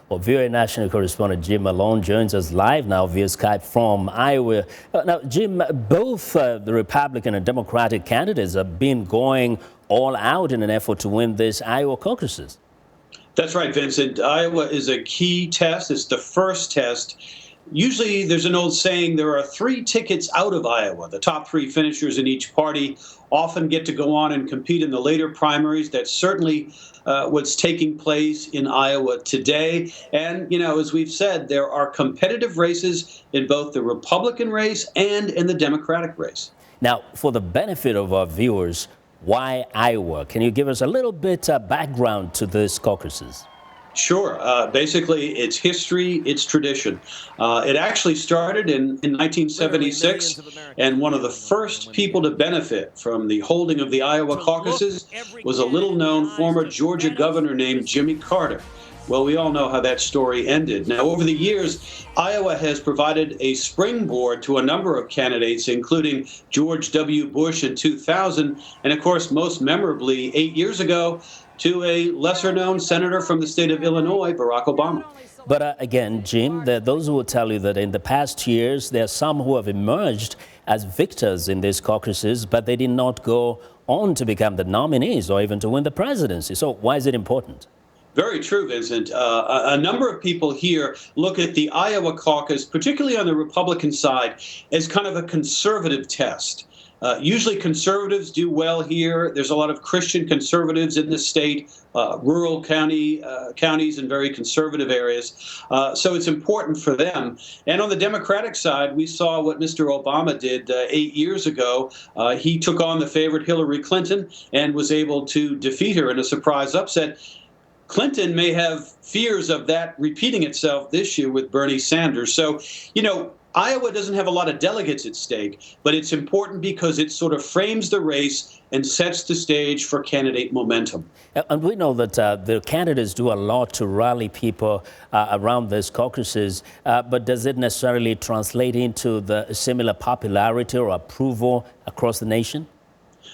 Well, VOA national correspondent Jim Malone joins us live now via Skype from Iowa. Now, Jim, both the Republican and Democratic candidates have been going all out in an effort to win this Iowa caucuses. That's right, Vincent. Iowa is a key test. It's the first test. Usually there's an old saying, there are 3 tickets out of Iowa. The top 3 finishers in each party often get to go on and compete in the later primaries. That's certainly what's taking place in Iowa today. And, you know, as we've said, there are competitive races in both the Republican race and in the Democratic race. Now, for the benefit of our viewers, why Iowa? Can you give us a little bit of background to this caucuses? Sure. Basically, it's history, it's tradition. It actually started in 1976, and one of the first people to benefit from the holding of the Iowa caucuses was a little-known former Georgia governor named Jimmy Carter. Well, we all know how that story ended. Now, over the years, Iowa has provided a springboard to a number of candidates, including George W. Bush in 2000, and of course, most memorably, 8 years ago, to a lesser-known senator from the state of Illinois, Barack Obama. But again, Jim, there are those who will tell you that in the past years, there are some who have emerged as victors in these caucuses, but they did not go on to become the nominees or even to win the presidency. So why is it important? Very true, Vincent. A number of people here look at the Iowa caucus, particularly on the Republican side, as kind of a conservative test. Usually conservatives do well here. There's a lot of Christian conservatives in the state, rural counties and very conservative areas. So it's important for them. And on the Democratic side, we saw what Mr. Obama did 8 years ago. He took on the favorite Hillary Clinton and was able to defeat her in a surprise upset. Clinton may have fears of that repeating itself this year with Bernie Sanders. So, you know, Iowa doesn't have a lot of delegates at stake, but it's important because it sort of frames the race and sets the stage for candidate momentum. And we know that the candidates do a lot to rally people around these caucuses, but does it necessarily translate into the similar popularity or approval across the nation?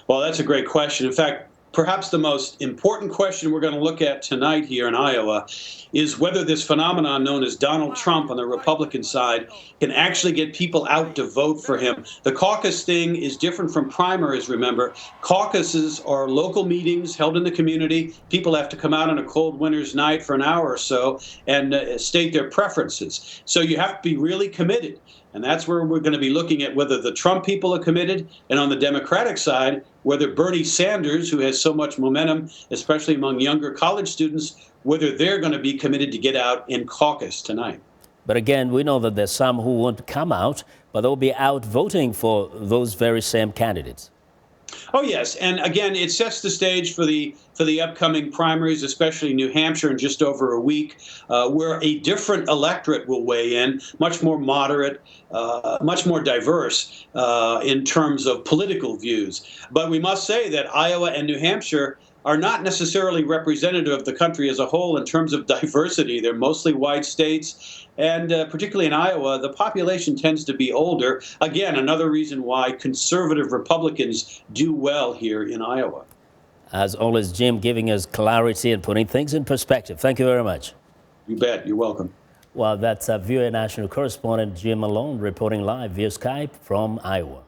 Well, that's a great question. In fact, perhaps the most important question we're going to look at tonight here in Iowa is whether this phenomenon known as Donald Trump on the Republican side can actually get people out to vote for him. The caucus thing is different from primaries, remember. Caucuses are local meetings held in the community. People have to come out on a cold winter's night for an hour or so and state their preferences. So you have to be really committed. And that's where we're going to be looking at whether the Trump people are committed, and on the Democratic side, whether Bernie Sanders, who has so much momentum, especially among younger college students, whether they're going to be committed to get out in caucus tonight. But again, we know that there's some who won't come out, but they'll be out voting for those very same candidates. Oh, yes. And again, it sets the stage for the upcoming primaries, especially New Hampshire in just over a week, where a different electorate will weigh in, much more moderate, much more diverse in terms of political views. But we must say that Iowa and New Hampshire are not necessarily representative of the country as a whole in terms of diversity. They're mostly white states, and particularly in Iowa, the population tends to be older. Again, another reason why conservative Republicans do well here in Iowa. As always, Jim, giving us clarity and putting things in perspective. Thank you very much. You bet. You're welcome. Well, that's VOA national correspondent Jim Malone reporting live via Skype from Iowa.